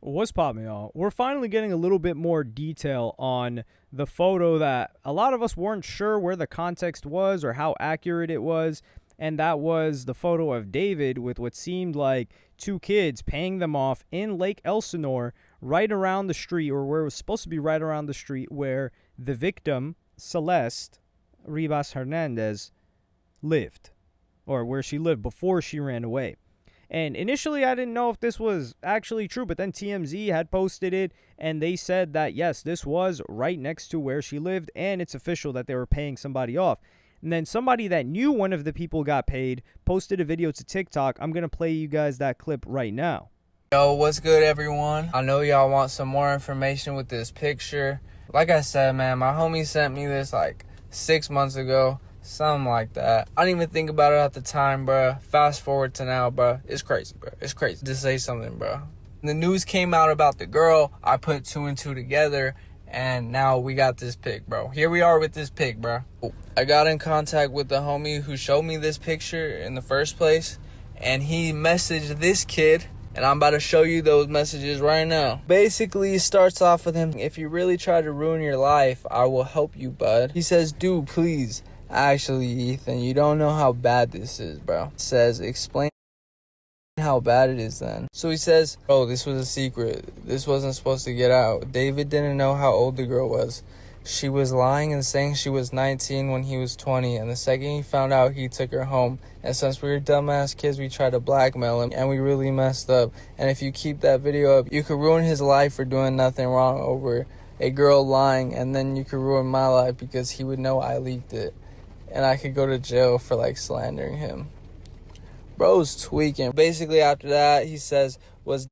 What's poppin', y'all? We're finally getting a little bit more detail on the photo that a lot of us weren't sure where the context was or how accurate it was, and that was the photo of David with what seemed like two kids paying them off in Lake Elsinore, right around the street, or where it was supposed to be right around the street where the victim, Celeste Ribas Hernandez, lived, or where she lived before she ran away. And initially, I didn't know if this was actually true, but then TMZ had posted it, and they said that, yes, this was right next to where she lived, and it's official that they were paying somebody off. And then somebody that knew one of the people got paid posted a video to TikTok. I'm going to play you guys that clip right now. Yo, what's good, everyone? I know y'all want some more information with this picture. Like I said, man, my homie sent me this like 6 months ago. Something like that. I didn't even think about it at the time, bro. Fast forward to now, bro. It's crazy, bro. It's crazy to say something, bro. The news came out about the girl. I put two and two together, and now we got this pic, bro. Here we are with this pic, bro. I got in contact with the homie who showed me this picture in the first place, and he messaged this kid, and I'm about to show you those messages right now. Basically, it starts off with him, "If you really try to ruin your life, I will help you, bud." He says, "Dude, please. Actually, Ethan, you don't know how bad this is, bro." It says, "Explain how bad it is then." So he says, "Oh, this was a secret. This wasn't supposed to get out. David didn't know how old the girl was. She was lying and saying she was 19 when he was 20. And the second he found out, he took her home. And since we were dumbass kids, we tried to blackmail him. And we really messed up. And if you keep that video up, you could ruin his life for doing nothing wrong over a girl lying. And then you could ruin my life because he would know I leaked it. And I could go to jail for like slandering him." Bro's tweaking. Basically, after that, he says, "What's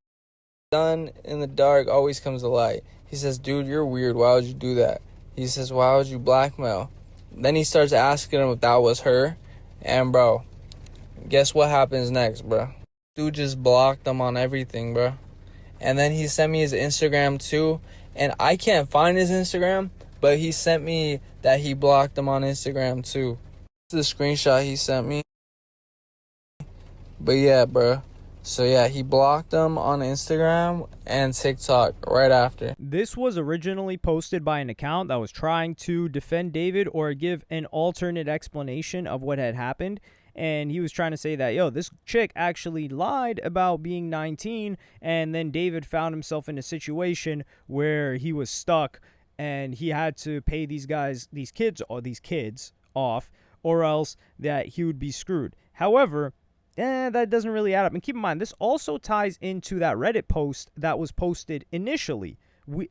done in the dark always comes to light." He says, "Dude, you're weird. Why would you do that?" He says, "Why would you blackmail?" Then he starts asking him if that was her. And bro, guess what happens next, bro? Dude just blocked him on everything, bro. And then he sent me his Instagram too. And I can't find his Instagram, but he sent me that he blocked him on Instagram too. This is the screenshot he sent me. But yeah, bro. So yeah, he blocked him on Instagram and TikTok right after. This was originally posted by an account that was trying to defend David or give an alternate explanation of what had happened. And he was trying to say that, yo, this chick actually lied about being 19. And then David found himself in a situation where he was stuck and he had to pay these kids off, or else that he would be screwed. However, that doesn't really add up. And keep in mind, this also ties into that Reddit post that was posted initially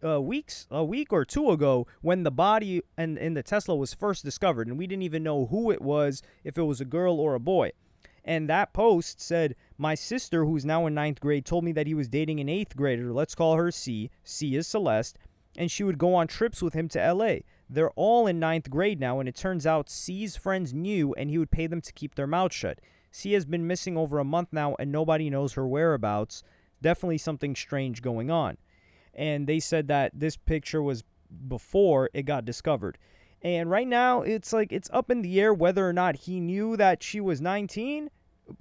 a week or two ago when the body in the Tesla was first discovered, and we didn't even know who it was, if it was a girl or a boy. And that post said, "My sister, who's now in 9th grade, told me that he was dating an 8th grader. Let's call her C. C is Celeste. And she would go on trips with him to LA. They're all in 9th grade now, and it turns out C's friends knew, and he would pay them to keep their mouths shut. C has been missing over a month now, and nobody knows her whereabouts. Definitely something strange going on." And they said that this picture was before it got discovered. And right now, it's like it's up in the air whether or not he knew that she was 19,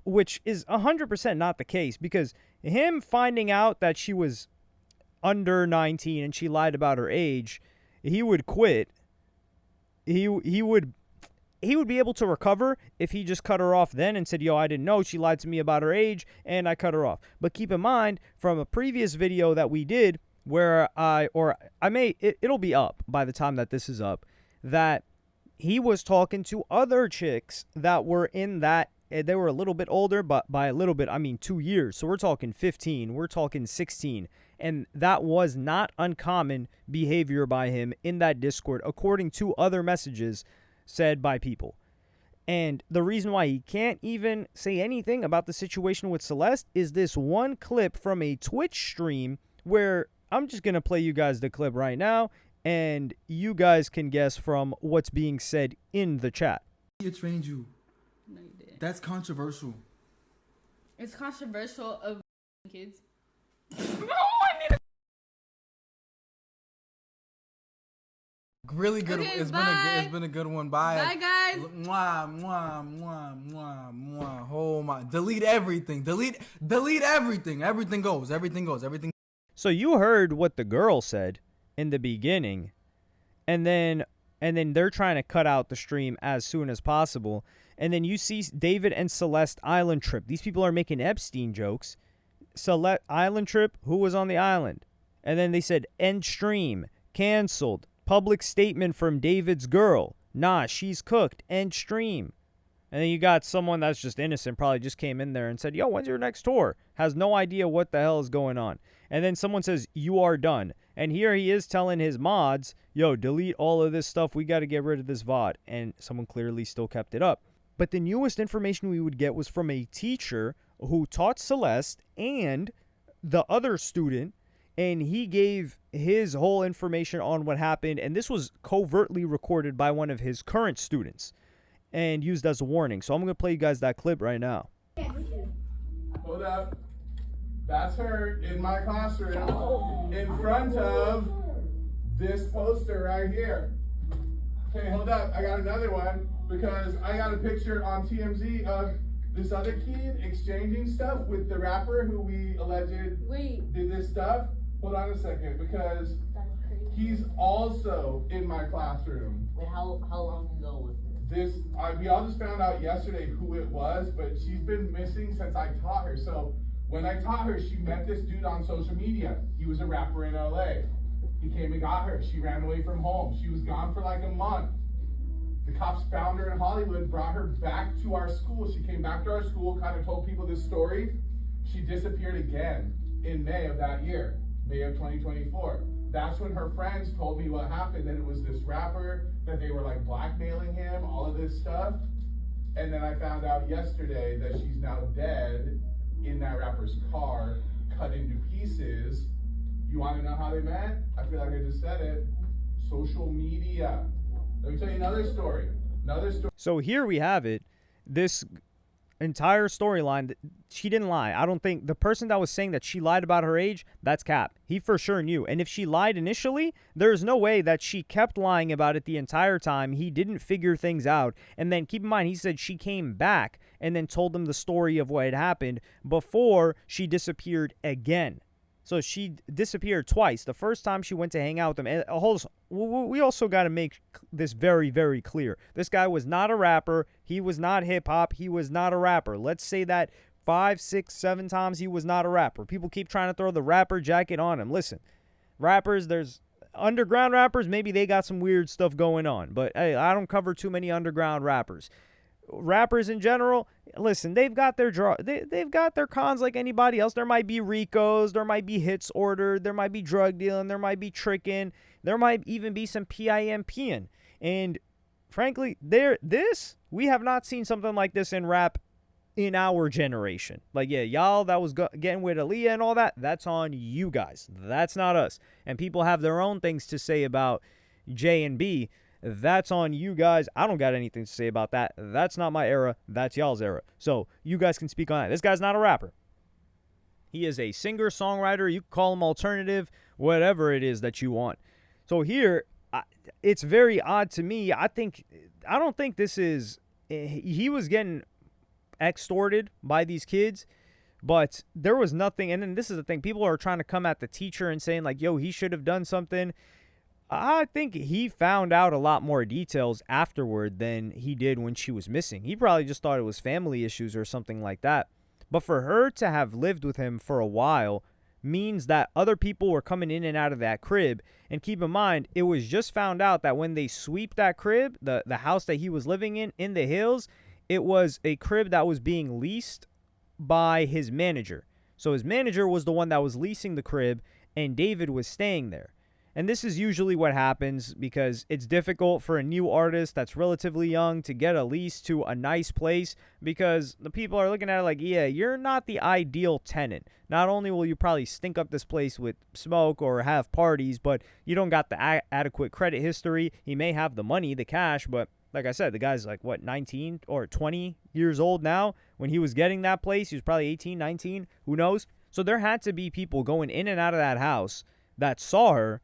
which is 100% not the case, because him finding out that she was under 19 and she lied about her age, he would quit. He would be able to recover if he just cut her off then and said, "Yo, I didn't know she lied to me about her age and I cut her off." But keep in mind, from a previous video that we did where it'll be up by the time that this is up, that he was talking to other chicks that were in that, they were a little bit older, but by a little bit, I mean 2 years. So we're talking 15, we're talking 16. And that was not uncommon behavior by him in that Discord, according to other messages said by people. And the reason why he can't even say anything about the situation with Celeste is this one clip from a Twitch stream where I'm just going to play you guys the clip right now, and you guys can guess from what's being said in the chat. He trained you. No, you didn't. That's controversial. It's controversial of kids. Really good. Okay, It's been a good one. Bye. Bye, guys. Mwah, mwah, mwah, mwah, mwah. Oh my! Delete everything. Delete everything. Everything goes. So you heard what the girl said in the beginning, and then they're trying to cut out the stream as soon as possible. And then you see David and Celeste island trip. These people are making Epstein jokes. Celeste island trip, who was on the island? And then they said end stream, canceled. Public statement from David's girl. Nah, she's cooked. End stream. And then you got someone that's just innocent, probably just came in there and said, yo, when's your next tour? Has no idea what the hell is going on. And then someone says, you are done. And here he is telling his mods, yo, delete all of this stuff. We got to get rid of this VOD. And someone clearly still kept it up. But the newest information we would get was from a teacher who taught Celeste and the other student. And he gave his whole information on what happened. And this was covertly recorded by one of his current students and used as a warning. So I'm going to play you guys that clip right now. Hold up. That's her in my classroom in front of this poster right here. Okay, hold up. I got another one because I got a picture on TMZ of this other kid exchanging stuff with the rapper who we alleged did this stuff. Hold on a second, because he's also in my classroom. Wait, how long ago was this? We all just found out yesterday who it was, but she's been missing since I taught her. So when I taught her, she met this dude on social media. He was a rapper in LA. He came and got her. She ran away from home. She was gone for like a month. The cops found her in Hollywood, brought her back to our school. She came back to our school, kind of told people this story. She disappeared again in May of that year, May of 2024. That's when her friends told me what happened, that it was this rapper, that they were like blackmailing him, all of this stuff. And then I found out yesterday that she's now dead in that rapper's car, cut into pieces. You want to know how they met? I feel like I just said it. Social media. Let me tell you another story. So here we have it. This entire storyline, she didn't lie. I don't think the person that was saying that she lied about her age, that's cap. He for sure knew. And if she lied initially, there's no way that she kept lying about it the entire time. He didn't figure things out. And then keep in mind, he said she came back and then told them the story of what had happened before she disappeared again. So she disappeared twice. The first time she went to hang out with him. And we also got to make this very, very clear. This guy was not a rapper. He was not hip-hop. He was not a rapper. Let's say that 5, 6, 7 times he was not a rapper. People keep trying to throw the rapper jacket on him. Listen, rappers, there's underground rappers. Maybe they got some weird stuff going on. But, hey, I don't cover too many underground rappers. Rappers in general, listen, they've got their they've got their cons like anybody else. There might be RICOs, there might be hits ordered, there might be drug dealing, there might be tricking, there might even be some PIMPing. And frankly, we have not seen something like this in rap in our generation. Like, yeah, y'all that was getting with Aaliyah and all that, that's on you guys. That's not us. And people have their own things to say about J and B. That's on you guys. I don't got anything to say about that. That's not my era. That's y'all's era. So you guys can speak on that. This guy's not a rapper. He is a singer, songwriter. You can call him alternative, whatever it is that you want. So here, it's very odd to me. I don't think this is, he was getting extorted by these kids, but there was nothing. And then this is the thing. People are trying to come at the teacher and saying like, yo, he should have done something. I think he found out a lot more details afterward than he did when she was missing. He probably just thought it was family issues or something like that. But for her to have lived with him for a while means that other people were coming in and out of that crib. And keep in mind, it was just found out that when they sweep that crib, the house that he was living in the hills, it was a crib that was being leased by his manager. So his manager was the one that was leasing the crib, and David was staying there. And this is usually what happens because it's difficult for a new artist that's relatively young to get a lease to a nice place because the people are looking at it like, yeah, you're not the ideal tenant. Not only will you probably stink up this place with smoke or have parties, but you don't got the adequate credit history. He may have the money, the cash, but like I said, the guy's like, 19 or 20 years old now? When he was getting that place, he was probably 18, 19, who knows? So there had to be people going in and out of that house that saw her.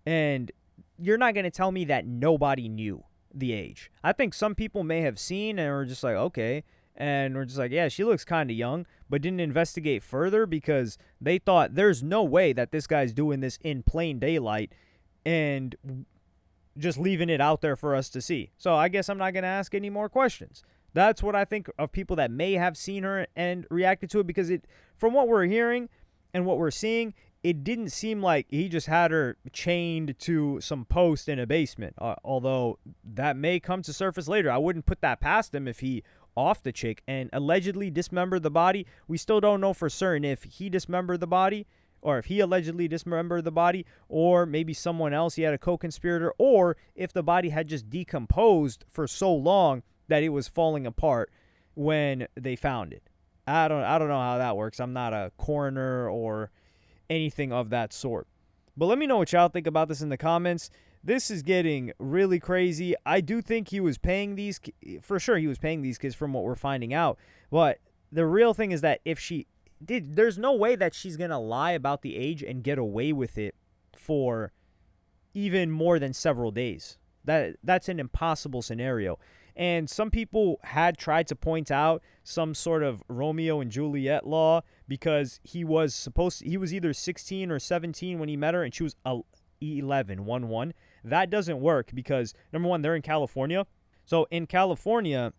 And you're not going to tell me that nobody knew the age. I think some people may have seen and were just like, okay. And we're just like, yeah, she looks kind of young, but didn't investigate further because they thought there's no way that this guy's doing this in plain daylight and just leaving it out there for us to see. So I guess I'm not going to ask any more questions. That's what I think of people that may have seen her and reacted to it, because from what we're hearing and what we're seeing, it didn't seem like he just had her chained to some post in a basement, although that may come to surface later. I wouldn't put that past him if he off the chick and allegedly dismembered the body. We still don't know for certain if he dismembered the body, or if he allegedly dismembered the body, or maybe someone else, he had a co-conspirator, or if the body had just decomposed for so long that it was falling apart when they found it. I don't know how that works. I'm not a coroner or anything of that sort. But let me know what y'all think about this in the comments. This is getting really crazy. I do think he was paying these, for sure he was paying these kids from what we're finding out. But the real thing is that if she did, there's no way that she's going to lie about the age and get away with it for even more than several days. That's an impossible scenario. And some people had tried to point out some sort of Romeo and Juliet law, because he was either 16 or 17 when he met her, and she was 11. That doesn't work because, number one, they're in California. So in California,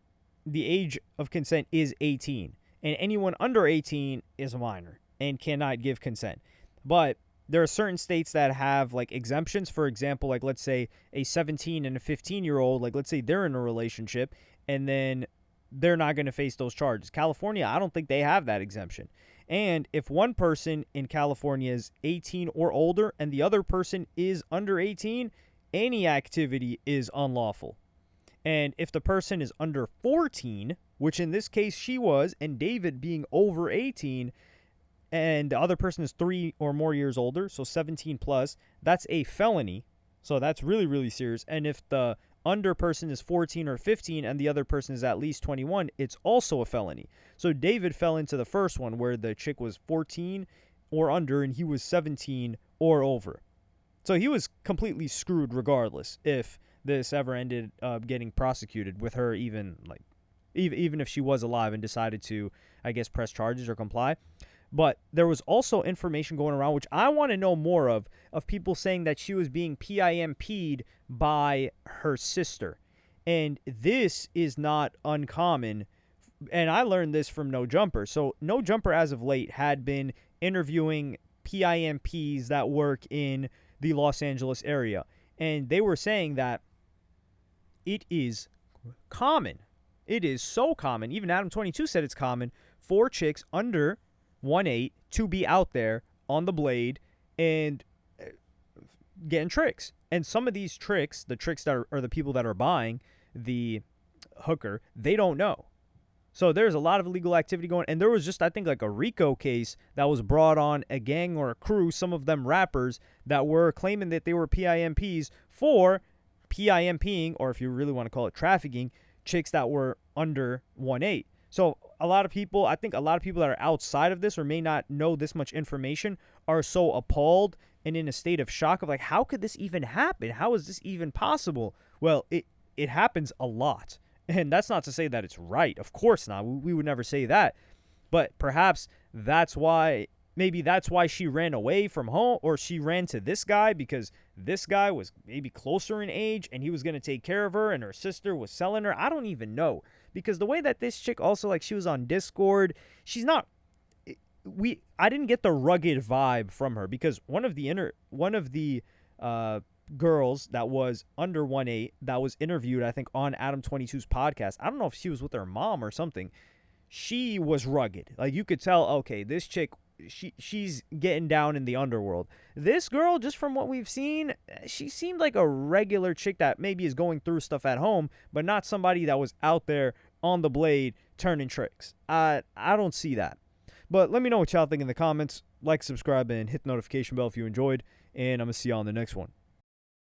the age of consent is 18. And anyone under 18 is a minor and cannot give consent. But there are certain states that have like exemptions. For example, like let's say a 17 and a 15-year-old, like let's say they're in a relationship and then they're not going to face those charges. California, I don't think they have that exemption. And if one person in California is 18 or older and the other person is under 18, any activity is unlawful. And if the person is under 14, which in this case she was, and David being over 18, and the other person is 3 or more years older, so 17 plus, that's a felony. So that's really, really serious. And if the under person is 14 or 15 and the other person is at least 21, it's also a felony. So David fell into the first one where the chick was 14 or under and he was 17 or over. So he was completely screwed regardless if this ever ended up getting prosecuted with her, even if she was alive and decided to, I guess, press charges or comply. But there was also information going around, which I want to know more of people saying that she was being PIMP'd by her sister. And this is not uncommon. And I learned this from No Jumper. So No Jumper, as of late, had been interviewing PIMPs that work in the Los Angeles area. And they were saying that it is common. It is so common. Even Adam 22 said it's common for chicks under 1.8 to be out there on the blade and getting tricks. And some of these tricks, the tricks that are the people that are buying the hooker, they don't know. So there's a lot of illegal activity going. And there was just, I think, like a RICO case that was brought on a gang or a crew, some of them rappers, that were claiming that they were PIMPs for PIMPing, or if you really want to call it trafficking, chicks that were under 1.8. So I think a lot of people that are outside of this or may not know this much information are so appalled and in a state of shock of like, how could this even happen? How is this even possible? Well, it happens a lot. And that's not to say that it's right. Of course not. We would never say that. But perhaps maybe that's why she ran away from home, or she ran to this guy because this guy was maybe closer in age and he was going to take care of her and her sister was selling her. I don't even know. Because the way that this chick also, like, she was on Discord, she's not, I didn't get the rugged vibe from her, because one of the girls that was under 1.8 that was interviewed, I think, on Adam 22's podcast, I don't know if she was with her mom or something, she was rugged. Like, you could tell, okay, this chick, she's getting down in the underworld. This girl, just from what we've seen, she seemed like a regular chick that maybe is going through stuff at home, but not somebody that was out there on the blade turning tricks. I don't see that. But let me know what y'all think in the comments. Like, subscribe, and hit the notification bell if you enjoyed, and I'm going to see y'all on the next one.